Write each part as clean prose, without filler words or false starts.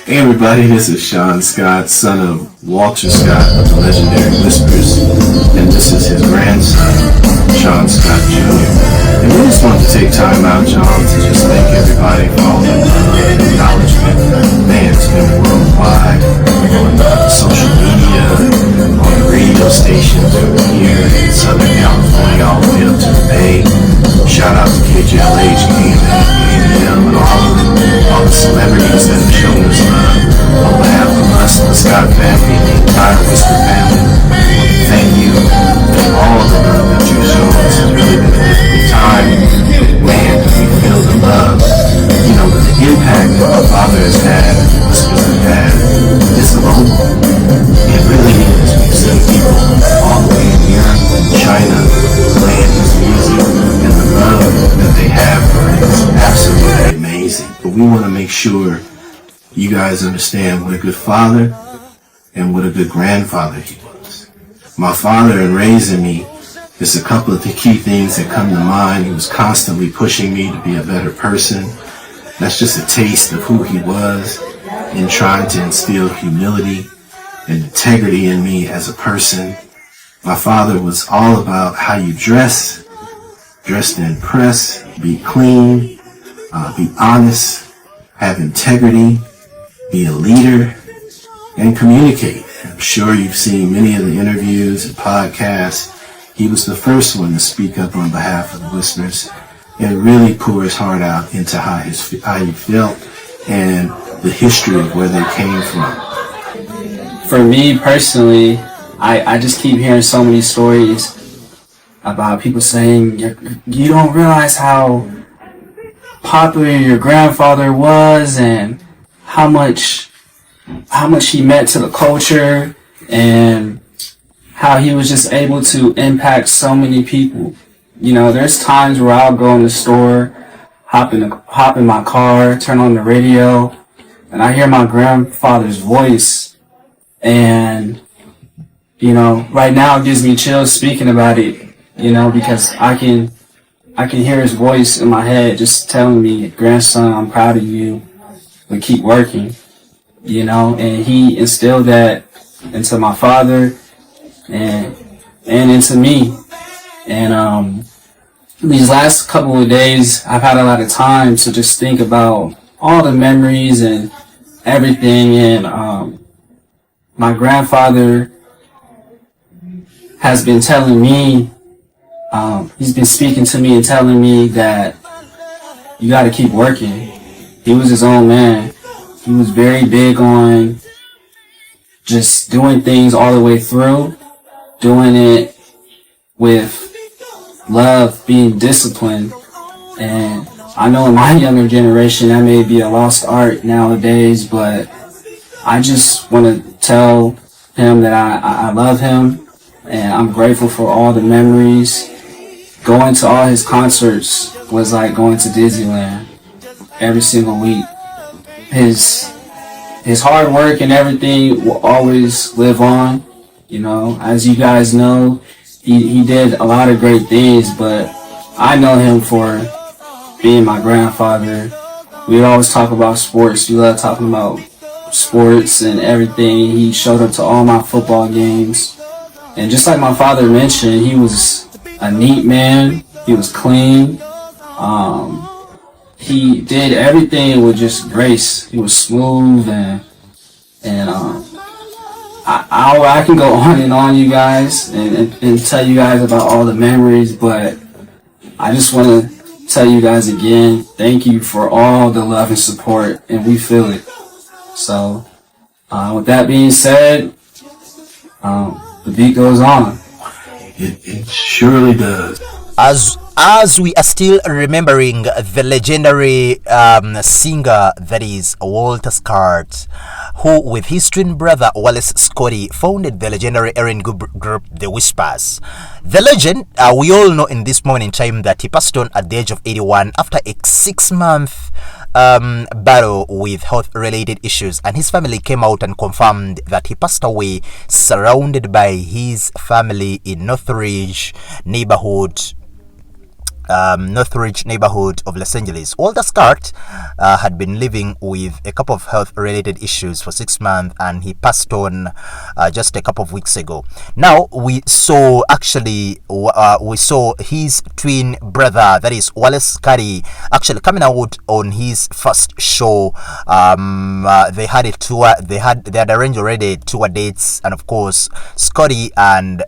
Hey everybody, this is Sean Scott, son of Walter Scott of the legendary Whispers, and this is his grandson, Sean Scott Jr. And we just wanted to take time out, John, to just thank everybody for all the acknowledgement. Man, it's been worldwide, on social media, on the radio stations from here in Southern California all the way up to the Bay. Shout out to KJLH, KMM, and all the celebrities that have shown us love on behalf of us, the Scott family, the entire Whisper family. Thank you for all the love that you've shown us. It's really been a difficult time. Man, we feel the love. You know, the impact that my father has had, Whispers have had, is global. It really is. We've seen people all the way in Europe, China, playing his music, and the love that they have for it is absolutely amazing. But we want to make sure you guys understand what a good father and what a good grandfather he was. My father, in raising me, there's a couple of the key things that come to mind. He was constantly pushing me to be a better person. That's just a taste of who he was in trying to instill humility and integrity in me as a person. My father was all about how you dress to impress, be clean, be honest, have integrity, be a leader, and communicate. I'm sure you've seen many of the interviews and podcasts. He was the first one to speak up on behalf of the Whispers and really pour his heart out into how he felt and the history of where they came from. For me personally, I just keep hearing so many stories about people saying, you don't realize how popular your grandfather was and how much he meant to the culture and how he was just able to impact so many people. You know, there's times where I'll go in the store, hop in my car, turn on the radio, and I hear my grandfather's voice, and you know, right now it gives me chills speaking about it, you know, because I can hear his voice in my head just telling me, grandson, I'm proud of you, but keep working, you know. And he instilled that into my father and into me. And these last couple of days, I've had a lot of time to just think about all the memories and everything. And my grandfather has been telling me, he's been speaking to me and telling me that you got to keep working. He was his own man. He was very big on just doing things all the way through, doing it with love, being disciplined. And I know in my younger generation that may be a lost art nowadays, but I just want to tell him that I love him and I'm grateful for all the memories. Going to all his concerts was like going to Disneyland every single week. His hard work and everything will always live on. You know, as you guys know, he did a lot of great things, but I know him for being my grandfather. We always talk about sports. We love talking about sports and everything. He showed up to all my football games. And just like my father mentioned, he was a neat man. He was clean. He did everything with just grace. He was smooth and I can go on and on, you guys, and tell you guys about all the memories, but I just want to tell you guys again, thank you for all the love and support, and we feel it. So, with that being said, the beat goes on. It surely does. As we are still remembering the legendary singer that is Wallace Scott, who with his twin brother Wallace Scott founded the legendary R&B group The Whispers. The legend, we all know in this moment in time that he passed on at the age of 81 after a 6-month battle with health-related issues, and his family came out and confirmed that he passed away surrounded by his family in Northridge neighborhood Northridge neighborhood of Los Angeles. Walter Scott had been living with a couple of health-related issues for 6 months, and he passed on just a couple of weeks ago. Now we saw his twin brother, that is Wallace Scott, actually coming out on his first show. They had a tour. They had arranged already tour dates, and of course, Scotty and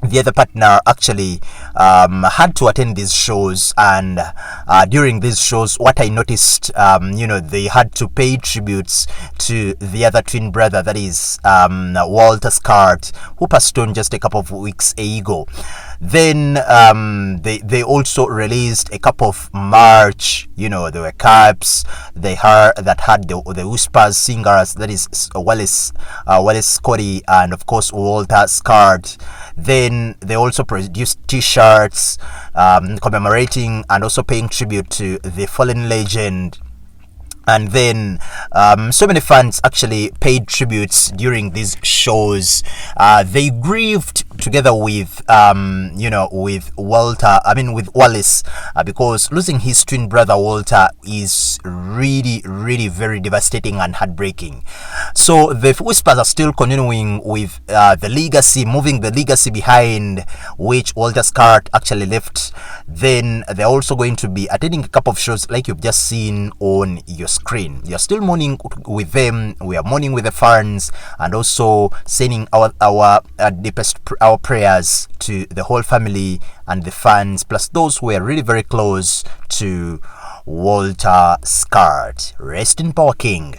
the other partner actually had to attend these shows, and during these shows, what I noticed, they had to pay tributes to the other twin brother, that is Walter Scott, who passed on just a couple of weeks ago. Then they also released a couple of merch. There were caps that had the Whispers singers, that is Wallace Scotty and of course Walter Scott. Then they also produced t-shirts commemorating and also paying tribute to the fallen legend. And then so many fans actually paid tributes during these shows. They grieved together with with Wallace, because losing his twin brother Walter is really, really very devastating and heartbreaking. So the Whispers are still continuing with the legacy, moving the legacy behind which Walter Scott actually left. Then they're also going to be attending a couple of shows like you've just seen on your screen. You're still mourning with them. We are mourning with the fans, and also sending our deepest our prayers to the whole family and the fans, plus those who are really very close to Walter Scott. Rest in power, King.